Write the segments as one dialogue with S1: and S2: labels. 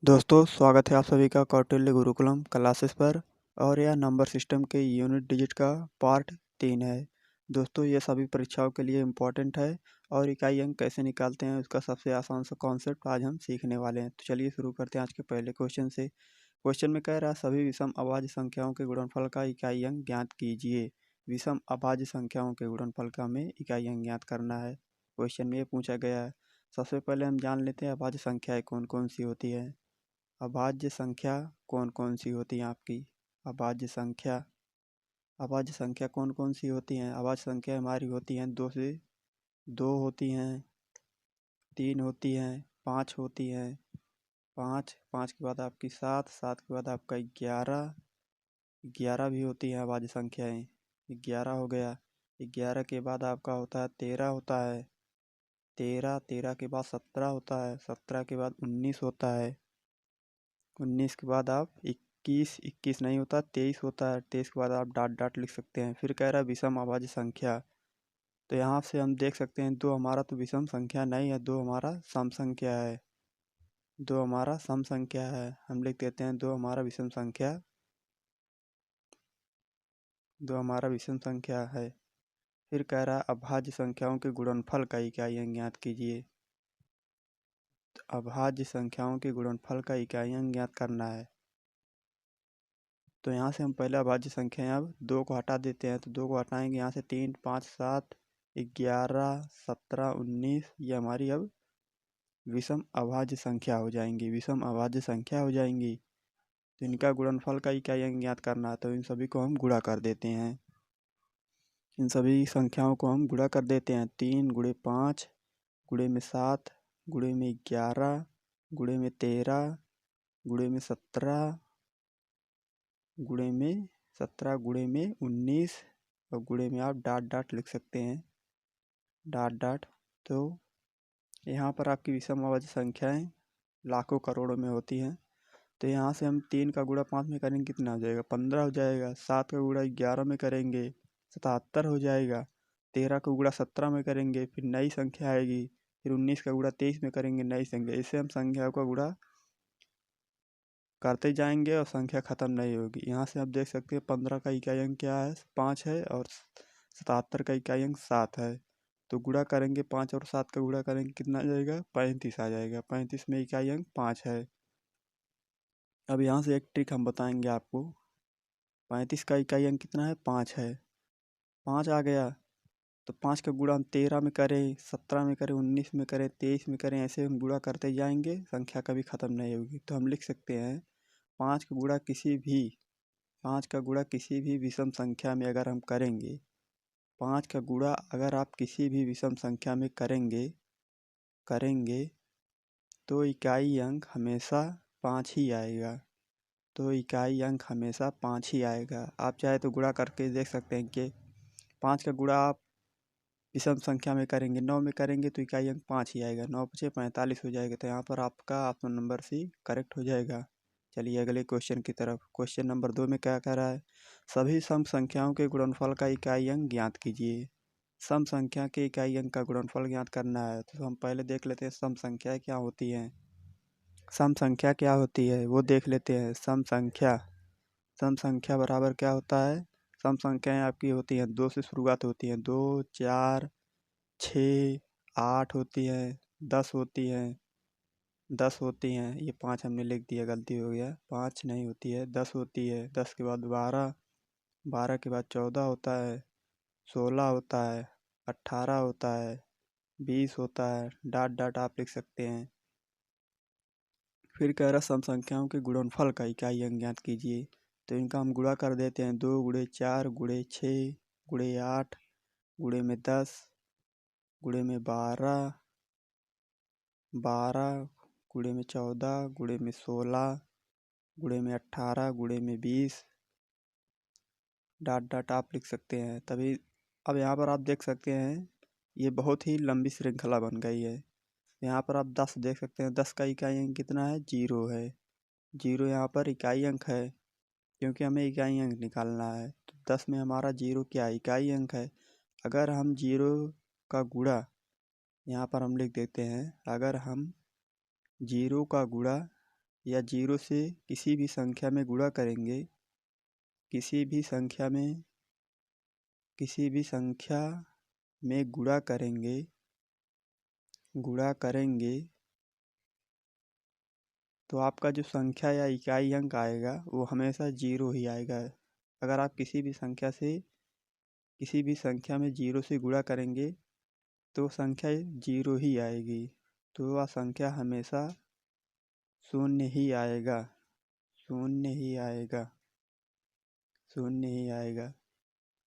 S1: दोस्तों स्वागत है आप सभी का कौटिल्य गुरुकुलम क्लासेस पर। और यह नंबर सिस्टम के यूनिट डिजिट का पार्ट 3 है। दोस्तों ये सभी परीक्षाओं के लिए इम्पोर्टेंट है और इकाई अंक कैसे निकालते हैं उसका सबसे आसान सा कॉन्सेप्ट आज हम सीखने वाले हैं। तो चलिए शुरू करते हैं आज के पहले क्वेश्चन से। क्वेश्चन में कह रहा है सभी विषम अभाज्य संख्याओं के गुणनफल का इकाई अंक ज्ञात कीजिए। विषम अभाज्य संख्याओं के गुणनफल का हमें इकाई अंक ज्ञात करना है। क्वेश्चन में ये पूछा गया है। सबसे पहले हम जान लेते हैं अभाज्य संख्याएं कौन कौन सी होती है। अभाज्य संख्या कौन कौन सी होती हैं आपकी। अभाज्य संख्या कौन कौन सी होती हैं। अभाज्य संख्या हमारी होती हैं 2 से 2 होती हैं, 3 होती हैं, 5 होती हैं, 5 के बाद आपकी 7 के बाद आपका 11 भी होती हैं अभाज्य संख्याएं। 11 हो गया। 11 के बाद आपका होता है 13 होता है। 13 के बाद 17 होता है। 17 के बाद 19 होता है। 19 के बाद आप 21 नहीं होता 23 होता है। 23 के बाद आप डॉट डॉट लिख सकते हैं। फिर कह रहा है विषम अभाज्य संख्या। तो यहाँ से हम देख सकते हैं 2 हमारा तो विषम संख्या नहीं है, 2 हमारा सम संख्या है। 2 हमारा सम संख्या है। हम लिख देते हैं 2 हमारा विषम संख्या, 2 हमारा विषम संख्या है। फिर कह रहा है अभाज्य संख्याओं के गुणनफल का इकाई अंक ज्ञात कीजिए। अभाज्य संख्याओं के गुणनफल का इकाई अंक ज्ञात करना है। तो यहाँ से हम पहले अभाज्य संख्या अब 2 को हटा देते हैं। तो 2 को हटाएंगे यहाँ से 3, 5, 7, 11, 17, 19 ये हमारी अब विषम अभाज्य संख्या हो जाएंगी। विषम अभाज्य संख्या हो जाएंगी। तो इनका गुणनफल का इकाई अंक ज्ञात करना है। तो इन सभी को हम गुणा कर देते हैं। इन सभी संख्याओं को हम गुणा कर देते हैं। 3 गुणे 5 गुणे में 7 गुणे में 11 गुणे में 13 गुणे में 17 गुणे में 19 और गुणे में आप डॉट डॉट लिख सकते हैं, डॉट डॉट। तो यहाँ पर आपकी विषम अभाज्य संख्याएं लाखों करोड़ों में होती हैं। तो यहाँ से हम 3 का गुणा 5 में करेंगे कितना हो जाएगा, 15 हो जाएगा। 7 का गुणा 11 में करेंगे 77 हो जाएगा। 13 का गुणा 17 में करेंगे फिर नई संख्या आएगी। फिर 19 का गुणा 23 में करेंगे नई संख्या। इससे हम संख्याओं का गुणा करते जाएंगे और संख्या ख़त्म नहीं होगी। यहाँ से आप देख सकते हैं 15 का इकाई अंक क्या है, 5 है और 77 का इकाई अंक 7 है। तो गुणा करेंगे 5 और 7 का गुणा करेंगे कितना आ जाएगा, 35 आ जाएगा। 35 में इकाई अंक 5 है। अब यहाँ से एक ट्रिक हम बताएंगे आपको। 35 का इकाई अंक कितना है, 5 है। 5 आ गया तो 5 का गुणा हम 13 में करें, 17 में करें, 19 में करें, 23 में करें, ऐसे हम गुणा करते जाएंगे, संख्या कभी ख़त्म नहीं होगी। तो हम लिख सकते हैं 5 का गुणा किसी भी विषम संख्या में अगर हम करेंगे, 5 का गुणा अगर आप किसी भी विषम संख्या में करेंगे तो इकाई अंक हमेशा 5 ही आएगा। तो इकाई अंक हमेशा 5 ही आएगा। आप चाहे तो गुणा करके देख सकते हैं कि 5 का गुणा आप विषम संख्या में करेंगे, 9 में करेंगे तो इकाई अंक 5 ही आएगा। 9 5 45 हो जाएगा। तो यहाँ पर आपका ऑप्शन नंबर सी करेक्ट हो जाएगा। चलिए अगले क्वेश्चन की तरफ। क्वेश्चन नंबर 2 में क्या कह रहा है, सभी सम संख्याओं के गुणनफल का इकाई अंक ज्ञात कीजिए। सम संख्या के इकाई अंक का गुणनफल ज्ञात करना है। तो हम पहले देख लेते हैं सम संख्या क्या होती हैं। सम संख्या क्या होती है वो देख लेते हैं। सम संख्या बराबर क्या होता है। सम संख्याएं आपकी होती हैं 2 से शुरुआत होती हैं। 2, 4, 6, 8 होती हैं, 10 होती हैं, 10 होती हैं। ये 5 हमने लिख दिया, गलती हो गया। 5 नहीं होती है, 10 होती है। 10 के बाद 12, 12 के बाद 14 होता है, 16 होता है, 18 होता है, 20 होता है, डॉट डॉट आप लिख सकते हैं। फिर कह रहा सम संख्याओं के गुणनफल का इकाई अंक ज्ञात कीजिए। तो इनका हम गुणा कर देते हैं। 2 गुणे 4 गुणे 6 गुणे 8 गुणे में 10 गुणे में 12, 12 गुणे में 14 गुणे में 16 गुणे में 18 गुणे में 20, डॉट डॉट आप लिख सकते हैं। तभी अब यहाँ पर आप देख सकते हैं ये बहुत ही लंबी श्रृंखला बन गई है। यहाँ पर आप 10 देख सकते हैं। 10 का इकाई अंक कितना है, 0 है। 0 यहाँ पर इकाई अंक है क्योंकि हमें इकाई अंक निकालना है। तो 10 में हमारा 0 क्या है, इकाई अंक है। अगर हम 0 का गुणा यहाँ पर हम लिख देते हैं। अगर हम 0 का गुणा या 0 से किसी भी संख्या में गुणा करेंगे, किसी भी संख्या में गुणा करेंगे तो आपका जो संख्या या इकाई अंक आएगा वो हमेशा 0 ही आएगा। अगर आप किसी भी संख्या में 0 से गुणा करेंगे तो संख्या 0 ही आएगी, तो वह संख्या हमेशा शून्य ही आएगा।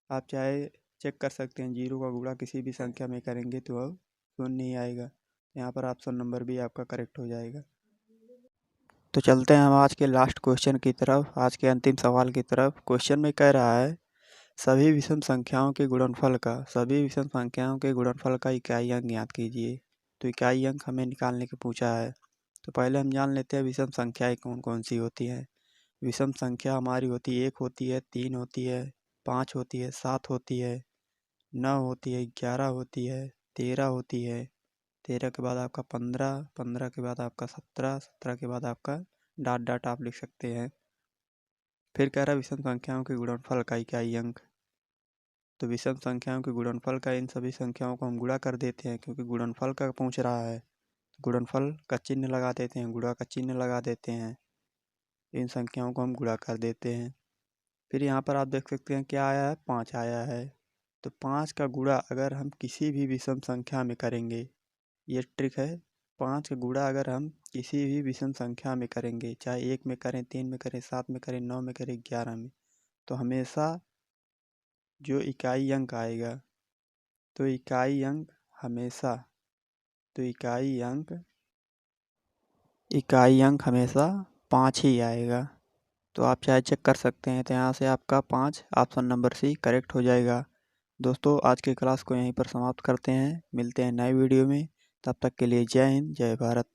S1: आप चाहे चेक कर सकते हैं, 0 का गुणा किसी भी संख्या में करेंगे तो अब शून्य ही आएगा। यहाँ पर ऑप्शन नंबर भी आपका करेक्ट हो जाएगा। तो चलते हैं हम आज के लास्ट क्वेश्चन की तरफ, आज के अंतिम सवाल की तरफ। क्वेश्चन में कह रहा है सभी विषम संख्याओं के गुणनफल का इकाई अंक ज्ञात कीजिए। तो इकाई अंक हमें निकालने के पूछा है। तो पहले हम जान लेते हैं विषम संख्याएं कौन कौन सी होती हैं। विषम संख्या हमारी होती है 1 होती है, 3 होती है, 5 होती है, 7 होती है, 9 होती है, 11 होती है, 13 होती है, 13 के बाद आपका 15, 15 के बाद आपका 17, 17 के बाद आपका डॉट आप लिख सकते हैं। फिर कह रहा है विषम संख्याओं के गुणनफल का इकाई अंक। तो विषम संख्याओं के गुणनफल का इन सभी संख्याओं को हम गुणा कर देते हैं, क्योंकि गुणनफल का पूछ रहा है। गुणनफल का चिन्ह लगा देते हैं, गुणा का चिन्ह लगा देते हैं, इन संख्याओं को हम गुणा कर देते हैं। फिर यहाँ पर आप देख सकते हैं क्या आया है, 5 आया है। तो 5 का गुणा अगर हम किसी भी विषम संख्या में करेंगे, ये ट्रिक है, 5 का गुणा अगर हम किसी भी विषम संख्या में करेंगे, चाहे 1 में करें, 3 में करें, 7 में करें, 9 में करें, 11 में, तो हमेशा जो इकाई अंक आएगा, तो इकाई अंक हमेशा 5 ही आएगा। तो आप चाहे चेक कर सकते हैं। तो यहाँ से आपका 5 ऑप्शन नंबर सी करेक्ट हो जाएगा। दोस्तों आज की क्लास को यहीं पर समाप्त करते हैं, मिलते हैं नए वीडियो में। तब तक के लिए जय हिंद, जय भारत।